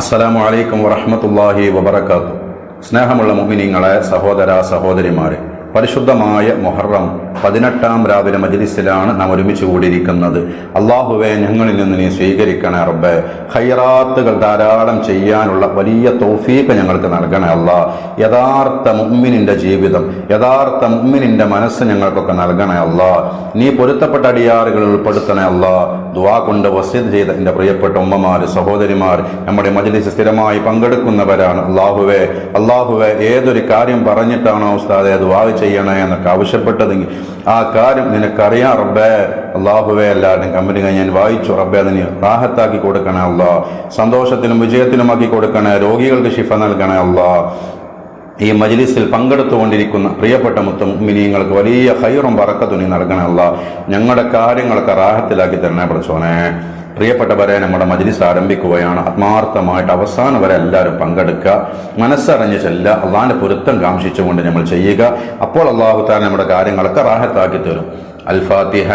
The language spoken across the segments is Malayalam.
അസ്സലാമു അലൈക്കും വറഹ്മത്തുള്ളാഹി വബറകാതുഹു. സ്നേഹമുള്ള മുഅ്മിനീങ്ങളെ, സഹോദര സഹോദരിമാരെ, പരിശുദ്ധമായ മുഹറം 18 രാവിലെ മജ്ലിസിലാണ് നാം ഒരുമിച്ച് കൂടിയിരിക്കുന്നത്. അള്ളാഹുവെ, ഞങ്ങളിൽ നിന്ന് നീ സ്വീകരിക്കണേ റബ്ബേ. ഖൈറാത്തുകൾ ധാരാളം ചെയ്യാനുള്ള വലിയ തൗഫീഖ് ഞങ്ങൾക്ക് നൽകണേ അല്ലാഹ്. യഥാർത്ഥ മുഅ്മിനിന്റെ ജീവിതം, യഥാർത്ഥ മുഅ്മിനിന്റെ മനസ്സ് ഞങ്ങൾക്കൊക്കെ നൽകണേ അല്ലാഹ്. നീ പൊരുത്തപ്പെട്ട അടിയാറുകളിൽ ഉൾപ്പെടുത്തണേ അല്ലാഹ്. ദുആ കൊണ്ട് വസിയത്ത് ചെയ്ത എൻ്റെ പ്രിയപ്പെട്ട ഉമ്മമാർ, സഹോദരിമാർ, നമ്മുടെ മജ്ലിസ് സ്ഥിരമായി പങ്കെടുക്കുന്നവരാണ്. അള്ളാഹുവെ, ഏതൊരു കാര്യം പറഞ്ഞിട്ടാണോ ഉസ്താദെ ദുആ ചെയ്യണേ എന്നൊക്കെ ആവശ്യപ്പെട്ടതെങ്കിൽ ആ കാര്യം നിനക്കറിയാം റബ്ബേ. അള്ളാഹുവെ, എല്ലാവരുടെയും കമ്പനി ഞാൻ വായിച്ചു റബ്ബേ, അതിന് റാഹത്താക്കി കൊടുക്കണേ അല്ലാഹ്. സന്തോഷത്തിലും വിജയത്തിലുമാക്കി കൊടുക്കണേ. രോഗികൾക്ക് ശിഫ നൽകണേ അല്ലാഹ്. ഈ മജ്ലിസിൽ പങ്കെടുത്തുകൊണ്ടിരിക്കുന്ന പ്രിയപ്പെട്ട മുഅ്മിനീങ്ങൾക്ക് വലിയ ഖൈറും ബറക്കത്തും നീ നൽകണേ അല്ലാഹ്. ഞങ്ങളുടെ കാര്യങ്ങളൊക്കെ റാഹത്തിലാക്കി തരണേ പടച്ചോനെ. പ്രിയപ്പെട്ടവരെ, നമ്മുടെ മജ്ലിസ് ആരംഭിക്കുകയാണ്. ആത്മാർത്ഥമായിട്ട് അവസാനം വരെ എല്ലാവരും പങ്കെടുക്കുക. മനസ്സറിഞ്ഞ് ചെല്ലുക. അള്ളാഹിന്റെ പൊരുത്തം കാംക്ഷിച്ചുകൊണ്ട് നമ്മൾ ചെയ്യുക. അപ്പോൾ അല്ലാഹു തആല നമ്മുടെ കാര്യങ്ങളൊക്കെ റാഹത്താക്കി തരും. അൽ ഫാത്തിഹ.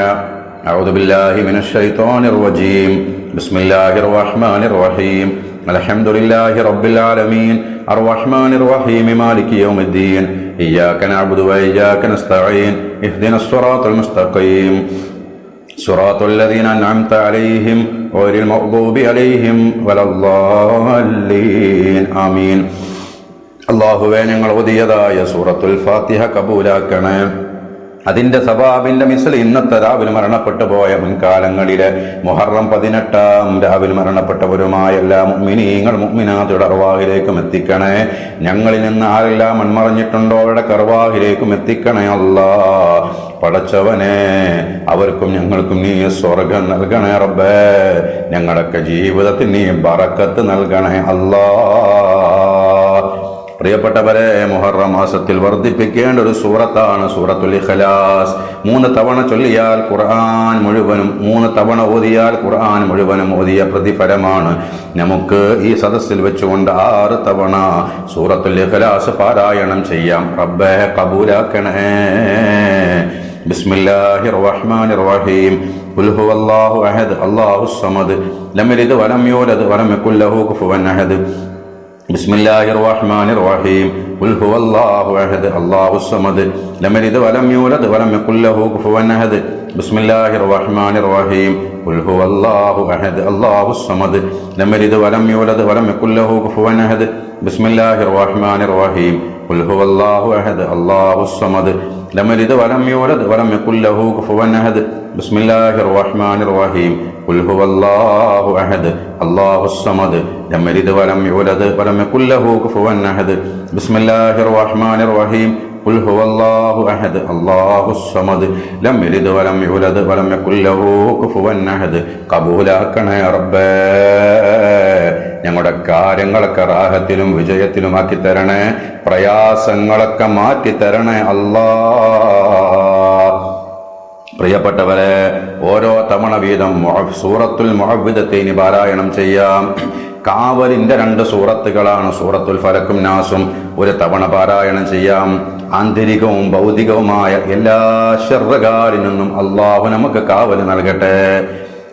അഊദു ബില്ലാഹി മിനശ് ശൈത്വാനിർ റജീം. ബിസ്മില്ലാഹിർ റഹ്മാനിർ റഹീം. അൽഹംദുലില്ലാഹി റബ്ബിൽ ആലമീൻ അർറഹ്മാനിർ റഹീം മാലികി യൗമിദ്ദീൻ ഇയ്യാക നഅ്ബുദു വ ഇയ്യാക നസ്തഈൻ ഇഹ്ദിനസ് സിറാത്തൽ മുസ്തഖീം സിറാത്തൽ ലദീന അൻഅംത അലൈഹിം ഗൈറിൽ മഗ്ദൂബി അലൈഹിം വലദ്ദാല്ലീൻ. ആമീൻ. അല്ലാഹുവേ, ഞങ്ങൾ ഓതിയതായ സൂറത്തുൽ ഫാത്തിഹ കബൂലാക്കണേ. അതിന്റെ സവാബിന്റെ മിസ്ൽ ഇന്നത്തെ രാവിലെ മരണപ്പെട്ടു പോയ മുൻകാലങ്ങളിലെ മുഹറം 18 രാവിലെ മരണപ്പെട്ടവരുമായ എല്ലാ മുഅ്മിനീങ്ങൾ മുഅ്മിനാത്തുകളുടെ അർവാഹിലേക്കും എത്തിക്കണേ. ഞങ്ങളിൽ നിന്ന് ആരെല്ലാം മൺമറഞ്ഞിട്ടുണ്ടോ അവരുടെ അർവാഹിലേക്കും എത്തിക്കണേ അല്ലാഹ്. പടച്ചവനെ, അവർക്കും ഞങ്ങൾക്കും നീ സ്വർഗം നൽകണേ റബ്ബേ. ഞങ്ങളൊക്കെ ജീവിതത്തിൽ നീ ബറക്കത്ത് നൽകണേ അല്ലാഹ്. പ്രിയപ്പെട്ടവരെ, മുഹറം മാസത്തിൽ വർദ്ധിപ്പിക്കേണ്ട ഒരു സൂറത്താണ് സൂറത്തുൽ ഇഖ്ലാസ്. 3 തവണ ചൊല്ലിയാൽ ഖുർആൻ മുഴുവനും, 3 തവണ ഓതിയാൽ ഖുർആൻ മുഴുവനും ഓതിയ പ്രതിഫലമാണ്. നമുക്ക് ഈ സദസ്സിൽ വെച്ചുകൊണ്ട് 6 തവണ സൂറത്തുൽ ഇഖ്ലാസ് പാരായണം ചെയ്യാം. റബ്ബേ കബൂലാക്കണേ. ബിസ്മില്ലാഹിർ റഹ്മാനിർ റഹീം. ഖുൽ ഹുവല്ലാഹു അഹദ് അല്ലാഹുസ് സമദ് ലം യലിദ് വലം യൂലദ് വലം യകുൽ ലഹു കുഫുവൻ അഹദ്. ബിസ്മില്ലാഹിർ റഹ്മാനിർ റഹീം. ഖുൽ ഹുവല്ലാഹു അഹദ് അല്ലാഹുസ് സമദ് ലം യലിദ് വലം യൂലദ് വലം യകുൽ ലഹു കുഫുവൻ അഹദ്. ബിസ്മില്ലാഹിർ റഹ്മാനിർ റഹീം. ഖുൽ ഹുവല്ലാഹു അഹദ് അല്ലാഹുസ് സമദ് ലം യലിദ് വലം യൂലദ് വലം യകുൽ ലഹു കുഫുവൻ അഹദ്. ബിസ്മില്ലാഹിർ റഹ്മാനിർ റഹീം. ഖുൽ ഹുവല്ലാഹു അഹദ് അല്ലാഹുസ് സമദ് ലം യലിദ് വലം യൂലദ് വലം യകുൽ ലഹു കുഫുവൻ അഹദ്. ബിസ്മില്ലാഹിർ റഹ്മാനിർ റഹീം. ഖുൽ ഹുവല്ലാഹു അഹദ് അല്ലാഹുസ് സമദ് ലം യലിദ് വലം യൂലദ് വലം യകുൽ ലഹു കുഫുവൻ അഹദ്. ബിസ്മില്ലാഹിർ റഹ്മാനിർ റഹീം. ഖുൽ ഹുവല്ലാഹു അഹദ് അല്ലാഹുസ് സമദ് ലം യലിദ് വലം യൂലദ് വലം യകുൽ ലഹു കുഫുവൻ അഹദ്. കബൂലാക്കണേ റബ്ബേ. ഞങ്ങളുടെ കാര്യങ്ങളൊക്കെ റാഹത്തിലും വിജയത്തിലുമാക്കി തരണേ. പ്രയാസങ്ങളൊക്കെ മാറ്റി തരണേ അല്ലാഹ്. പ്രിയപ്പെട്ടവരെ, ഓരോ തവണ വീതം സൂറത്തുൽ മുഅവ്വിദത്തൈനി പാരായണം ചെയ്യാം. കാവലിന്റെ 2 സൂറത്തുകളാണ് സൂറത്തുൽ ഫലക്കും നാസും. 1 തവണ പാരായണം ചെയ്യാം. ആന്തരികവും ഭൗതികവുമായ എല്ലാ ശർറകാരിൽ നിന്നും അല്ലാഹു നമുക്ക് കാവൽ നൽകട്ടെ.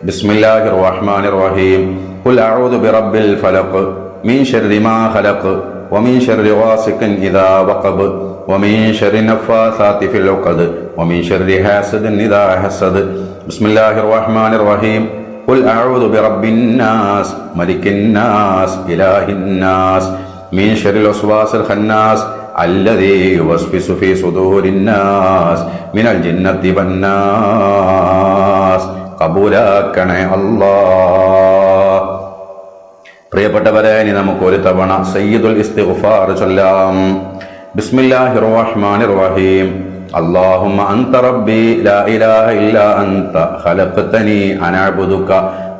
ബിസ്മില്ലാഹിർ റഹ്മാനിർ റഹീം. ഖുൽ അഊദു ബിറബ്ബിൽ ഫലഖ് മിൻ ശർരി മാ ഖലഖ് വമിൻ ശർരി ഗാസിഖിൻ ഇദാ വഖബ് വമിൻ ശർരി നഫ്ഫാസാതി ഫിൽ ഉഖദ് വമിൻ ശർരി ഹാസിദിൻ ഇദാ ഹസദ്. ബിസ്മില്ലാഹിർ റഹ്മാനിർ റഹീം. ഖുൽ അഊദു ബിറബ്ബിൻ നാസ് മലിക്കിൻ നാസ് ഇലാഹിൻ നാസ് മിൻ ശർരിൽ വസ്വാസിൽ ഖന്നാസ് അല്ലദീ യുവസ്വിസു ഫീ സുദൂരിൻ നാസ് മിനൽ ജിന്നത്തി വന്നാസ്. കബൂലാക്കണേ അല്ലാഹ്. പ്രിയപ്പെട്ടവരെ, ഇനി നമുക്ക് 1 തവണ സയ്യിദുൽ ഇസ്തിഗ്ഫാർ ചൊല്ലാം. ബിസ്മില്ലാഹിർ റഹ്മാനിർ റഹീം. اللهم أنت ربي لا إله إلا أنت خلقتني أن أعبدك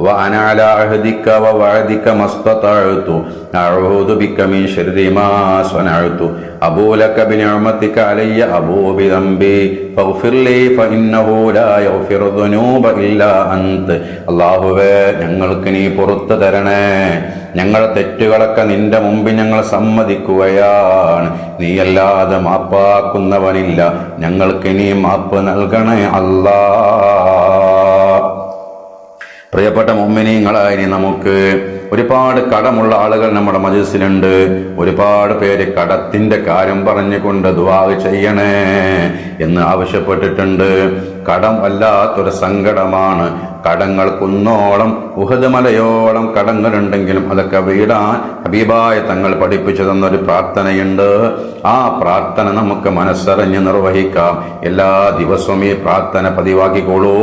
وأنا على عهدك ووعدك ما استطعت أعوذ بك من شر ما صنعت أبو لك بنعمتك علي أبو بذنبي فاغفر لي فإنه لا يغفر الذنوب إلا أنت. അല്ലാഹുവേ, ഞങ്ങൾക്ക് നീ പുറത്തു തരണേ. ഞങ്ങളുടെ തെറ്റുകളൊക്കെ നിന്റെ മുമ്പിൽ ഞങ്ങൾ സമ്മതിക്കുകയാണ്. നീയല്ലാതെ മാപ്പാക്കുന്നവനില്ല. ഞങ്ങൾക്ക് നീ മാപ്പ് നൽകണേ അല്ലാഹ്. പ്രിയപ്പെട്ട മുഅ്മിനീങ്ങളായി നമുക്ക് ഒരുപാട് കടമുള്ള ആളുകൾ നമ്മുടെ മജ്‌ലിസിലുണ്ട്. ഒരുപാട് പേര് കടത്തിന്റെ കാര്യം പറഞ്ഞുകൊണ്ട് ദുആ ചെയ്യണേ എന്ന് ആവശ്യപ്പെട്ടിട്ടുണ്ട്. കടം വല്ലാത്തൊരു സങ്കടമാണ്. കടങ്ങൾ കുന്നോളം ഉഹദ് മലയോളം കടങ്ങളുണ്ടെങ്കിലും അതൊക്കെ വീടാൻ ഹബീബായ തങ്ങൾ പഠിപ്പിച്ചു തന്നൊരു പ്രാർത്ഥനയുണ്ട്. ആ പ്രാർത്ഥന നമുക്ക് മനസ്സറിഞ്ഞ് നിർവഹിക്കാം. എല്ലാ ദിവസവും ഈ പ്രാർത്ഥന പതിവാക്കിക്കോളൂ.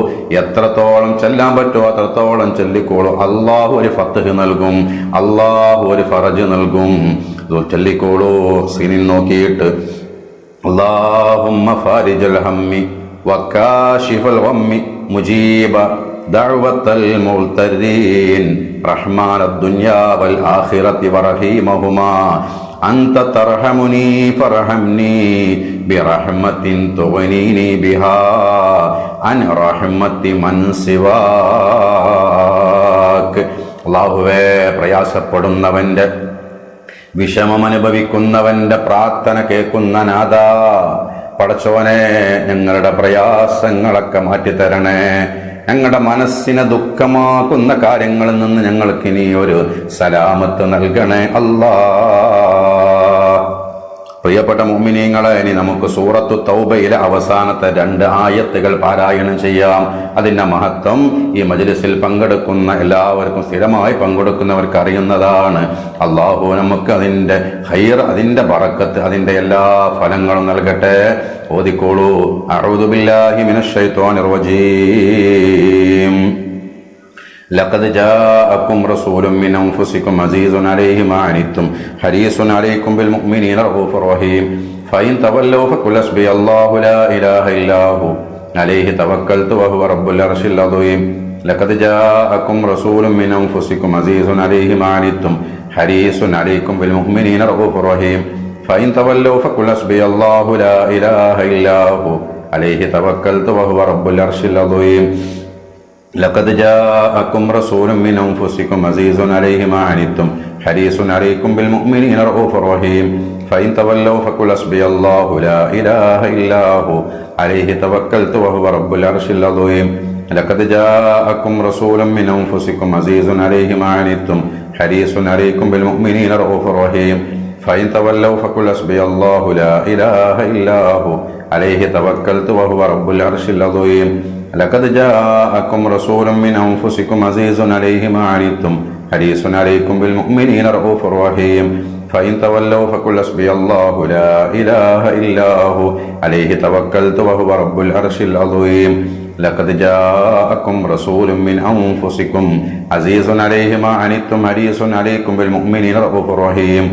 എത്രത്തോളം ചെല്ലാൻ പറ്റുമോ അത്രത്തോളം ചൊല്ലിക്കോളൂ. അള്ളാഹു ഒരു ഫത്ഹ് നൽകും, അള്ളാഹു ഒരു ഫറജ് നൽകും. ചൊല്ലിക്കോളൂ. സ്ക്രീനിൽ നോക്കിയിട്ട് അല്ലാഹുമ്മ ഫാരിജൽ ഹമ്മി വകാശിഫൽ ഗമ്മി മുജീബ ദഅവത്തൽ മുൽതരീൻ റഹ്മാനദ് ദുനിയാ വൽ ആഖിറതി വറഹീമഹുമാ അൻത തർഹമുനി ഫർഹംനി ബിറഹ്മത്തിൻ തുഗ്നീനി ബിഹാ അൻ റഹ്മത്തി മൻ സിവാക്. അല്ലാഹുവേ, പ്രയാസപ്പെടുന്നവന്റെ, വിഷമമനുഭവിക്കുന്നവന്റെ പ്രാർത്ഥന കേൾക്കുന്ന നാഥാ, പടച്ചോനെ, ഞങ്ങളുടെ പ്രയാസങ്ങളൊക്കെ മാറ്റിത്തരണേ. ഞങ്ങളുടെ മനസ്സിനെ ദുഃഖമാക്കുന്ന കാര്യങ്ങളിൽ നിന്ന് ഞങ്ങൾക്ക് ഇനി ഒരു സലാമത്ത് നൽകണേ അല്ലാ. പ്രിയപ്പെട്ട മുഅ്മിനീങ്ങളെ, ഇനി നമുക്ക് സൂറത്തു തൗബയിലെ അവസാനത്തെ 2 ആയത്തുകൾ പാരായണം ചെയ്യാം. അതിന്റെ മഹത്വം ഈ മജ്‌ലിസിൽ പങ്കെടുക്കുന്ന എല്ലാവർക്കും, സ്ഥിരമായി പങ്കെടുക്കുന്നവർക്ക് അറിയുന്നതാണ്. അല്ലാഹു നമുക്ക് അതിന്റെ ഖൈർ, അതിന്റെ ബറക്കത്ത്, അതിന്റെ എല്ലാ ഫലങ്ങളും നൽകട്ടെ. ഓതിക്കോളൂ. അഊദു ബില്ലാഹി മിനശ് ശൈത്വാനിർ റജീം. لقد جاءكم رسول من أنفسكم عزيز عليه ما عنتم حريص عليكم بالمؤمنين رؤوف رحيم فإن تولوا فقل حسبي الله لا إله إلا هو عليه توكلت وهو رب العرش العظيم لقد جاءكم رسول من أنفسكم عزيز عليه ما عنتم حريص عليكم بالمؤمنين رؤوف رحيم فإن تولوا فقل حسبي الله لا إله إلا هو عليه توكلت وهو رب العرش العظيم لقد جاءكم رسول من أنفسكم عزيز عليه ما عنتم حريص عليكم بالمؤمنين رؤوف رحيم فإن تولوا فقل حسبي الله لا إله إلا هو عليه توكلت وهو رب العرش العظيم لقد جاءكم رسول من أنفسكم عزيز عليه ما عنتم حريص عليكم بالمؤمنين رؤوف رحيم فإن تولوا فقل حسبي الله لا إله إلا هو عليه توكلت وهو رب العرش العظيم لقد جاءكم رسول من أنفسكم عزيز عليه ما عنتم حريص عليكم بالمؤمنين رؤوف رحيم فإن تولوا فقل حسبي الله لا إله إلا هو عليه توكلت وهو رب العرش العظيم لقد جاءكم رسول من أنفسكم عزيز عليه ما عنتم حريص عليكم بالمؤمنين رؤوف رحيم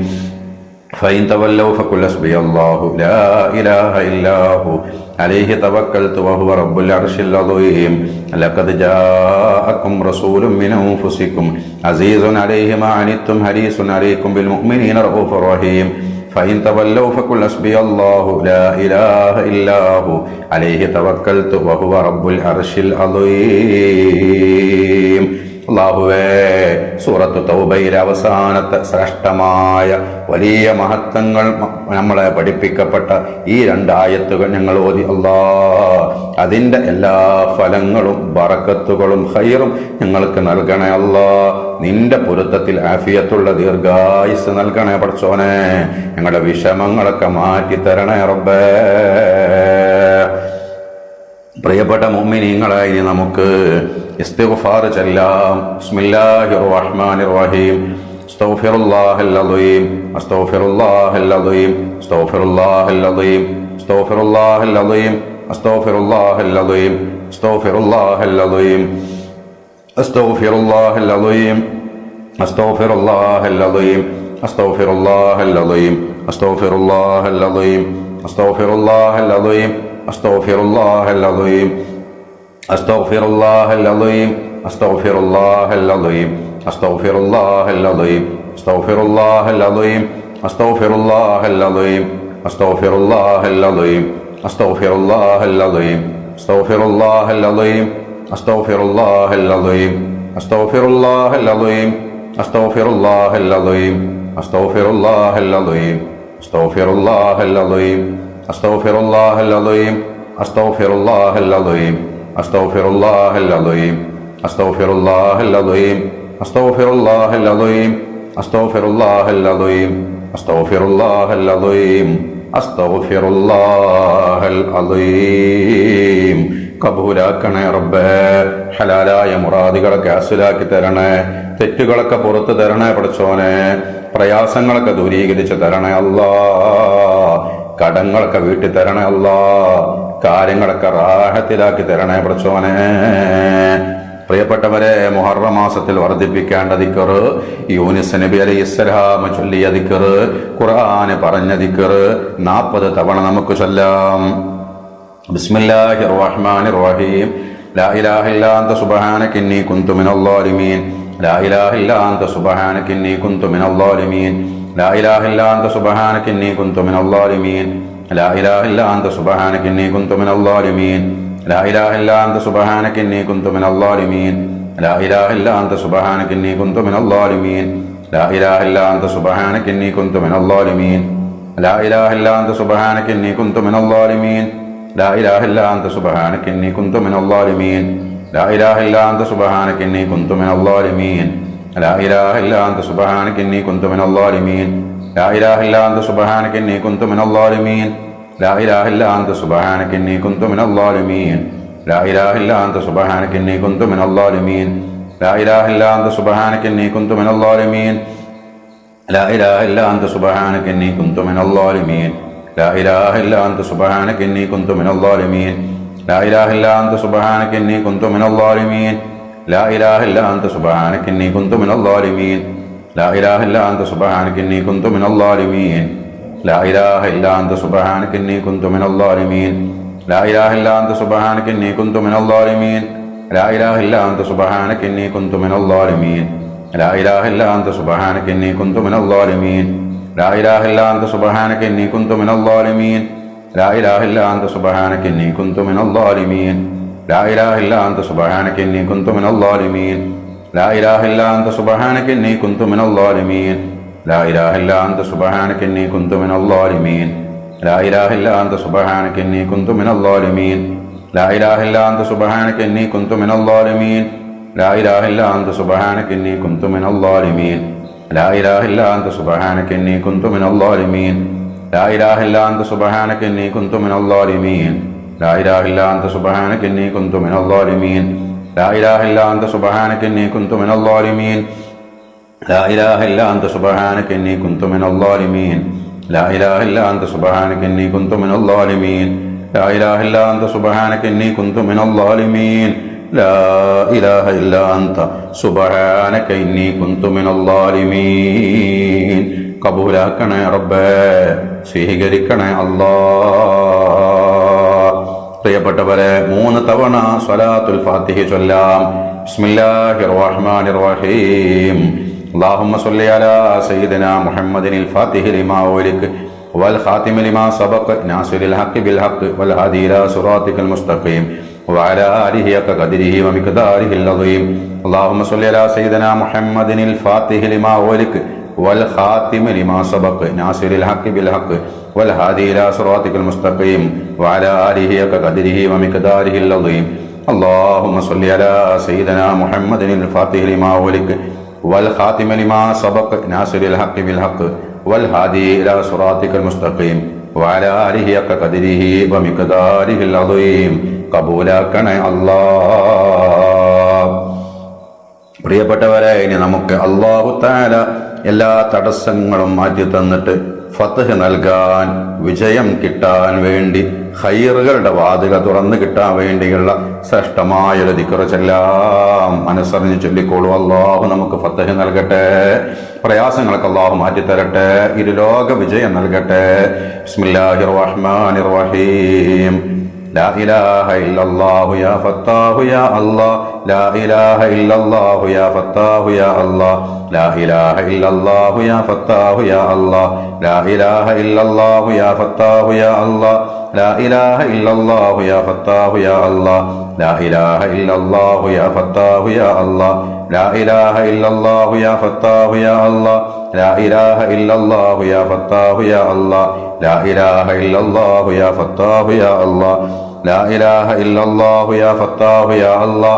فإن تولوا فقل حسبي الله لا إله إلا هو عليه توكلت وهو رب العرش العظيم لقد جاءكم رسول من أنفسكم عزيز عليه ما عنتم حريص عليكم بالمؤمنين رؤوف رحيم فإن تولوا فقل حسبي الله لا إله إلا هو عليه توكلت وهو رب العرش العظيم. അല്ലാഹുവേ, സൂറത്തു തൗബയിലെ അവസാനത്തെ ശ്രേഷ്ഠമായ വലിയ മഹത്വങ്ങൾ നമ്മളെ പഠിപ്പിക്കപ്പെട്ട ഈ 2 ആയത്തുകൾ ഞങ്ങൾ ഓതി. അതിൻ്റെ എല്ലാ ഫലങ്ങളും ബറക്കത്തുകളും ഖൈറും ഞങ്ങൾക്ക് നൽകണേ അല്ലാ. നിന്റെ പൊരുത്തത്തിൽ ആഫിയത്തുള്ള ദീർഘായുസ് നൽകണേ പടച്ചോനെ. ഞങ്ങളുടെ വിഷമങ്ങളൊക്കെ മാറ്റിത്തരണേ റബ്ബേ. പ്രിയപ്പെട്ട മുഅ്മിനീങ്ങളെ, ഇനി നമുക്ക് ഇസ്തിഗ്ഫാർ ചൊല്ലാം. ബിസ്മില്ലാഹിർ റഹ്മാനിർ റഹീം. അസ്തഗ്ഫിറുല്ലാഹൽ അദീം അസ്തഗ്ഫിറുല്ലാഹൽ അദീം അസ്തഗ്ഫിറുല്ലാഹൽ അദീം അസ്തഗ്ഫിറുല്ലാഹൽ അദീം അസ്തഗ്ഫിറുല്ലാഹൽ അദീം അസ്തഗ്ഫിറുല്ലാഹൽ അദീം അസ്തഗ്ഫിറുല്ലാഹൽ അദീം അസ്തഗ്ഫിറുല്ലാഹൽ അദീം അസ്തഗ്ഫിറുല്ലാഹൽ അദീം അസ്തഗ്ഫിറുല്ലാഹൽ അദീം അസ്തഗ്ഫിറുല്ലാഹൽ അദീം أستغفر الله العظيم أستغفر الله العظيم أستغفر الله العظيم أستغفر الله العظيم أستغفر الله العظيم أستغفر الله العظيم أستغفر الله العظيم أستغفر الله العظيم أستغفر الله العظيم أستغفر الله العظيم أستغفر الله العظيم أستغفر الله العظيم أستغفر الله العظيم أستغفر الله العظيم أستغفر الله العظيم أستغفر الله العظيم أستغفر الله العظيم أستغفر الله العظيم അസ്തഗ്ഫിറുല്ലാഹൽ അദീം അസ്തഗ്ഫിറുല്ലാഹൽ അദീം അസ്തഗ്ഫിറുല്ലാഹൽ അദീം അസ്തഗ്ഫിറുല്ലാഹൽ അദീം. കബൂലാക്കണേ റബ്ബേ, ഹലാലായ മുറാദുകളൊക്കെ ഹാസിലാക്കി തരണേ, തെറ്റുകളൊക്കെ പുറത്തു തരണേ പടച്ചോനെ, പ്രയാസങ്ങളൊക്കെ ദൂരീകരിച്ച് തരണേ അല്ലാ, കടങ്ങളൊക്കെ വീട്ടി തരണേ അല്ലാ, കാര്യങ്ങളൊക്കെ റാഹത്തിലാക്കി തരണേ പടച്ചോനെ. പ്രിയപ്പെട്ടവരെ, മുഹറം മാസത്തിൽ വർദ്ധിപ്പിക്കേണ്ട ദിക്ർ, യൂനുസ് നബി അലൈഹിസ്സലാം ചൊല്ലിയ ദിക്ർ, ഖുർആൻ പറഞ്ഞ ദിക്ർ 40 തവണ നമുക്ക് ചൊല്ലാം. ബിസ്മില്ലാഹിർ റഹ്മാനിർ റഹീം. ലാ ഇലാഹ ഇല്ലാ അൻത സുബ്ഹാനക ഇന്നി കുന്തു മിനൽ ളാലിമീൻ. ലാ ഇലാഹ ഇല്ലാ അൻത സുബ്ഹാനക ഇന്നി കുന്തു മിനൽ ളാലിമീൻ. ലാ ഇലാഹ ഇല്ലാ അൻത സുബ്ഹാനക ഇന്നി കുന്തു മിനൽ ളാലിമീൻ. ലാ ഇലാഹ ഇല്ലാ അൻത സുബ്ഹാനക ഇന്നി കുന്തു മിനൽ ളാലിമീൻ. ലാ ഇലാഹ ഇല്ലാ അൻത സുബ്ഹാനക ഇന്നി കുന്തു മിനൽ ളാലിമീൻ. ലാ ഇലാഹ ഇല്ലാ അൻത സുബ്ഹാനക ഇന്നി കുന്തു മിനൽ ളാലിമീൻ. ലാ ഇലാഹ ഇല്ലാ അൻത സുബ്ഹാനക ഇന്നി കുന്തു മിനൽ ളാലിമീൻ. ലാ ഇലാഹ ഇല്ലാ അൻത സുബ്ഹാനക ഇന്നി കുന്തു മിനൽ ളാലിമീൻ. ലാ ഇലാഹ ഇല്ലാ അൻത സുബ്ഹാനക ഇന്നി കുന്തു മിനൽ ളാലിമീൻ. ലാ ഇലാഹ ഇല്ലാ അൻത സുബ്ഹാനക ഇന്നി കുന്തു മിനൽ ളാലിമീൻ. ലാ ഇലാഹ ഇല്ലാ അൻത സുബ്ഹാനക ഇന്നി കുന്തു മിനൽ ളാലിമീൻ. ലാ ഇലാഹ ഇല്ലാ അൻത സുബ്ഹാനക ഇന്നി കുന്തു മിനൽ ളാലിമീൻ. ലാ ഇലാഹ ഇല്ലാ അൻത സുബ്ഹാനക ഇന്നി കുന്തു മിനൽ ളാലിമീൻ. ലാ ഇലാഹ ഇല്ലാ അൻത സുബ്ഹാനക ഇന്നി കുന്തു മിനൽ ളാലിമീൻ. ലാ ഇലാഹ ഇല്ലാ അൻത സുബ്ഹാനക ഇന്നി കുന്തു മിനൽ ളാലിമീൻ. ലാ ഇലാഹ ഇല്ലാ അൻത സുബ്ഹാനക ഇന്നി കുന്തു മിനൽ ളാലിമീൻ. ലാ ഇലാഹ ഇല്ലാ അൻത സുബ്ഹാനക ഇന്നി കുന്തു മിനൽ ളാലിമീൻ. ലാ ഇലാഹ ഇല്ലാ അൻത സുബ്ഹാനക ഇന്നി കുന്തു മിനൽ ളാലിമീൻ. ലാ ഇലാഹ ഇല്ലാ അൻത സുബ്ഹാനക ഇന്നി കുന്തു മിനൽ ളാലിമീൻ. ലാ ഇലാഹ ഇല്ലാ അൻത സുബ്ഹാനക ഇന്നി കുന്തു മിനൽ ളാലിമീൻ. ലാ ഇലാഹ ഇല്ലാ അൻത സുബ്ഹാനക ഇന്നി കുന്തു മിനൽ ളാലിമീൻ. ലാ ഇലാഹ ഇല്ലാ അൻത സുബ്ഹാനക ഇന്നി കുന്തു മിനൽ ളാലിമീൻ. ലാ ഇലാഹ ഇല്ലാ അൻത സുബ്ഹാനക ഇന്നി കുന്തു മിനൽ ളാലിമീൻ. ലാ ഇലാഹ ഇല്ലാ അൻത സുബ്ഹാനക ഇന്നി കുന്തു മിനൽ ളാലിമീൻ. ലാ ഇലാഹ ഇല്ലാ അൻത സുബ്ഹാനക ഇന്നി കുന്തു മിനൽ ളാലിമീൻ. ലാ ഇലാഹ ഇല്ലാ അൻത സുബ്ഹാനക ഇന്നി കുന്തു മിനൽ ളാലിമീൻ. ലാ ഇലാഹ ഇല്ലാ അൻത സുബ്ഹാനക ഇന്നി കുന്തു മിനൽ ളാലിമീൻ. ലാ ഇലാഹ ഇല്ലാ അൻത സുബ്ഹാനക ഇന്നി കുന്തു മിനൽ ളാലിമീൻ. ലാ ഇലാഹ ഇല്ലാ അൻത സുബ്ഹാനക ഇന്നി കുന്തു മിനൽ ളാലിമീൻ. ലാ ഇലാഹ ഇല്ലാ അൻത സുബ്ഹാനക ഇന്നി കുന്തു മിനൽ ളാലിമീൻ. ലാ ഇലാഹ ഇല്ലാ അൻത സുബ്ഹാനക ഇന്നി കുന്തു മിനൽ ളാലിമീൻ. ലാ ഇലാഹ ഇല്ലാ അൻത സുബ്ഹാനക ഇന്നി കുന്തു മിനൽ ളാലിമീൻ. ലാ ഇലാഹ ഇല്ലാ അൻത സുബ്ഹാനക ഇന്നി കുന്തു മിനൽ ളാലിമീൻ. ലാ ഇലാഹ ഇല്ലാ അൻത സുബ്ഹാനക ഇന്നി കുന്തു മിനൽ ളാലിമീൻ. ലാ ഇലാഹ ഇല്ലാ അൻത സുബ്ഹാനക ഇന്നി കുന്തു മിനൽ ളാലിമീൻ. ലാ ഇലാഹ ഇല്ലാ അൻത സുബ്ഹാനക ഇന്നി കുന്തു മിനൽ ളാലിമീൻ. ലാ ഇലാഹ ഇല്ലാ അൻത സുബ്ഹാനക ഇന്നി കുന്തു മിനൽ ളാലിമീൻ. ലാ ഇലാഹ ഇല്ലാ അൻത സുബ്ഹാനക ഇന്നി കുന്തു മിനൽ ളാലിമീൻ. ലാ ഇലാഹ ഇല്ലാ അൻത സുബ്ഹാനക ഇന്നി കുന്തു മിനൽ ളാലിമീൻ. ലാ ഇലാഹ ഇല്ലാ അൻത സുബ്ഹാനക ഇന്നി കുന്തു മിനൽ ളാലിമീൻ. കബൂലാക്കണേ റബ്ബേ, സ്വീകരിക്കണേ അല്ലാ. പ്രിയപ്പെട്ടവരെ, 3 തവണ സ്വലാത്തുൽ ഫാത്തിഹ ചൊല്ലാം. ബിസ്മില്ലാഹിർ റഹ്മാനിർ റഹീം. اللهم صل على سيدنا محمد الفاتح لما أغلق والخاتم لما سبق ناصر الحق بالحق والهادي إلى صراطك المستقيم وعلى آله حق قدره ومقداره العظيم. اللهم صل على سيدنا محمد الفاتح لما أغلق والخاتم لما سبق ناصر الحق بالحق والهادي إلى صراطك المستقيم وعلى آله حق قدره ومقداره العظيم. اللهم صل على سيدنا محمد الفاتح لما أغلق والخاتم لما سبق ناصر الحق بالحق والهادي إلى صراطك المستقيم وعلى آله حق قدره ومقداره العظيم. കബൂലാക്കണേ അല്ലാഹ്. പ്രിയപ്പെട്ടവരെ, ഇനി നമുക്ക് അല്ലാഹു തആല എല്ലാ തടസ്സങ്ങളും മാറ്റി തന്നിട്ട് ഫത്ഹ് നൽകാൻ, വിജയം കിട്ടാൻ വേണ്ടി, ഖൈറുകളുടെ വാതിൽ തുറന്നു കിട്ടാൻ വേണ്ടിയുള്ള ശ്രേഷ്ഠമായൊരു ദിക്ർ ചൊല്ലാം. മനസ്സറിഞ്ഞ് ചൊല്ലിക്കോളൂ. അല്ലാഹു നമുക്ക് ഫത്ഹ് നൽകട്ടെ, പ്രയാസങ്ങളൊക്കെ അല്ലാഹു മാറ്റിത്തരട്ടെ, ഇരുലോക വിജയം നൽകട്ടെ. ബിസ്മില്ലാഹിർ റഹ്മാനിർ റഹീം. لا إله إلا الله يا فتاه يا الله. لا إله إلا الله يا فتاه يا الله. لا إله إلا الله يا فتاه يا الله. لا إله إلا الله يا فتاه يا الله. لا إله إلا الله يا فتاه يا الله. لا إله إلا الله يا فتاه يا الله. لا إله إلا الله يا فتاه يا الله. لا إله إلا الله يا فتاه يا الله. لا إله إلا الله يا فتاه يا الله. لا إله إلا الله يا فتاه يا الله.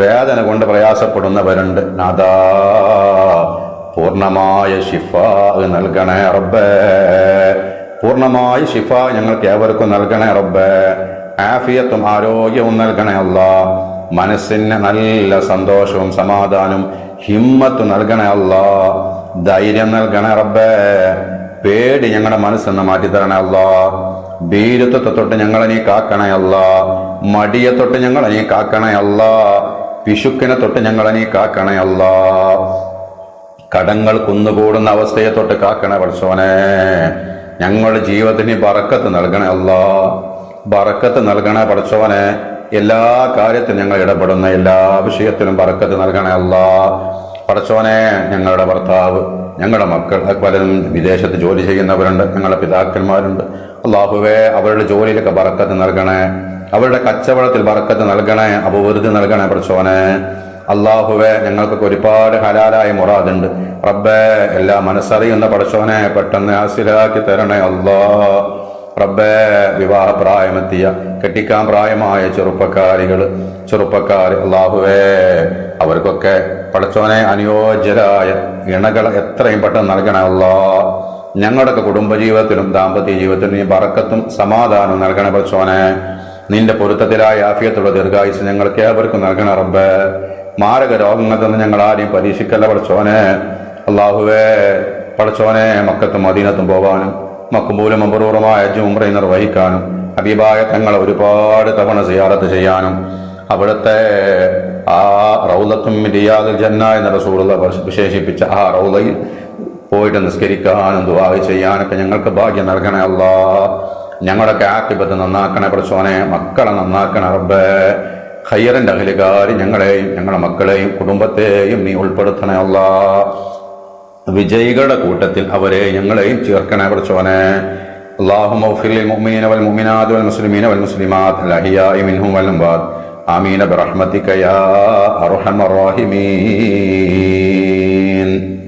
വേദന കൊണ്ട് പ്രയാസപ്പെടുന്നവരുണ്ട്. നാദാ പൂർണ്ണമായ ശിഫ നൽകണേ റബ്ബേ, പൂർണ്ണമായ ശിഫ ഞങ്ങൾക്ക് ഏവർക്കും നൽകണേ റബ്ബേ. ആഫിയത്തും ആരോഗ്യവും നൽകണേ അല്ലാ. മനസ്സിന് നല്ല സന്തോഷവും സമാധാനവും ഹിമ്മത്ത് നൽകണേ അല്ലാ. ധൈര്യം നൽകണേ റബ്ബേ. പേടി ഞങ്ങളുടെ മനസ്സെന്ന് മാറ്റിത്തരണേ അല്ലാ. ഭീരുത്വത്തെ തൊട്ട് ഞങ്ങളെ നീ കാക്കണേ അല്ലാ. മടിയെ തൊട്ട് ഞങ്ങളെ നീ കാക്കണേ അല്ലാ. പിശുക്കിനെ തൊട്ട് ഞങ്ങളെ നീ കാക്കണേ അല്ലാ. കടങ്ങൾ കുന്നുകൂടുന്ന അവസ്ഥയെ തൊട്ട് കാക്കണേ പടച്ചോനെ. ഞങ്ങളുടെ ജീവിതത്തിന് ബറക്കത്ത് നൽകണേ അല്ലാ. ബറക്കത്ത് നൽകണേ പടച്ചോനെ. എല്ലാ കാര്യത്തിലും ഞങ്ങൾ ഇടപെടുന്ന എല്ലാ വിഷയത്തിലും ബറക്കത്ത് നൽകണേ അല്ലാ. പടച്ചോനെ, ഞങ്ങളുടെ ഭർത്താവ്, ഞങ്ങളുടെ മക്കൾ പലരും വിദേശത്ത് ജോലി ചെയ്യുന്നവരുണ്ട്, ഞങ്ങളുടെ പിതാക്കന്മാരുണ്ട്. അള്ളാഹുവേ, അവരുടെ ജോലിയിലൊക്കെ ബറക്കത്ത് നൽകണേ. അവരുടെ കച്ചവടത്തിൽ ബറക്കത്ത് നൽകണേ, അഭിവൃദ്ധി നൽകണേ പടച്ചോനെ. അള്ളാഹുവേ, ഞങ്ങൾക്കൊക്കെ ഒരുപാട് ഹലാലായ മുറാദുണ്ട് റബ്ബേ. എല്ലാം മനസ്സറിയുന്ന പടച്ചോനെ പെട്ടെന്ന് ഹാസിലാക്കി തരണേ അല്ലാ. റബ്ബേ, വിവാഹ പ്രായമെത്തിയ കെട്ടിക്കാൻ പ്രായമായ ചെറുപ്പക്കാർ അള്ളാഹുവേ, അവർക്കൊക്കെ പടച്ചോനെ അനുയോജ്യരായ ഇണകൾ എത്രയും പെട്ടെന്ന് നൽകണേ അല്ലാ. ഞങ്ങളുടെയൊക്കെ കുടുംബജീവിതത്തിലും ദാമ്പത്യ ജീവിതത്തിലും നീ ബറക്കത്തും സമാധാനവും നൽകണേ പടച്ചോനെ. നിന്റെ പൊരുത്തത്തിലായ ആഫിയത്തുള്ള ദീർഘായുസ് ഞങ്ങൾക്ക് ഏവർക്കും നൽകണേ റബ്ബേ. മാരക രോഗങ്ങളിൽ നിന്ന് ഞങ്ങൾ ആരെയും പരീക്ഷിക്കല്ല പടച്ചോനെ. അള്ളാഹുവേ, പടച്ചോനെ, മക്കത്തും മദീനത്തും പോവാനും മക്ബൂലും അപൂർവമായ ഹജ്ജും ഉംറയും നിർവഹിക്കാനും ഹബീബായ തങ്ങളെ ഒരുപാട് തവണ സിയാറത്ത് ചെയ്യാനും അവിടുത്തെ ആ റൗളത്തും റിയാദുൽ ജന്ന എന്ന റസൂലുള്ളാഹി വിശേഷിപ്പിച്ച ആ റൗളയിൽ പോയിട്ട് നിസ്കരിക്കാനും ദുആ ചെയ്യാനൊക്കെ ഞങ്ങൾക്ക് ഭാഗ്യം നൽകണേ അല്ലാ. ഞങ്ങളൊക്കെ ആഖിബത്ത് നന്നാക്കണേ പടച്ചോനെ. മക്കളെ നന്നാക്കണേ റബ്ബേ. ഖൈറിന്റെ അഹ്ലുകാരി ഞങ്ങളെയും ഞങ്ങളുടെ മക്കളെയും കുടുംബത്തെയും നീ ഉൾപ്പെടുത്തണേ അല്ലാ. വിജയികളുടെ കൂട്ടത്തിൽ അവരെ ഞങ്ങളെയും ചേർക്കണേ പടച്ചോനെ. അല്ലാഹുമ്മ ഗ്ഫിർ ലിൽ മുഅ്മിനീന വൽ മുഅ്മിനാത്ത് വൽ മുസ്ലിമീന വൽ മുസ്ലിമാത്ത് അൽ അഹ്യാഇ മിൻഹും വൽ അംവാത്ത് ആമീൻ ബിറഹ്മതിക യാ അർഹമർ റഹീമീൻ.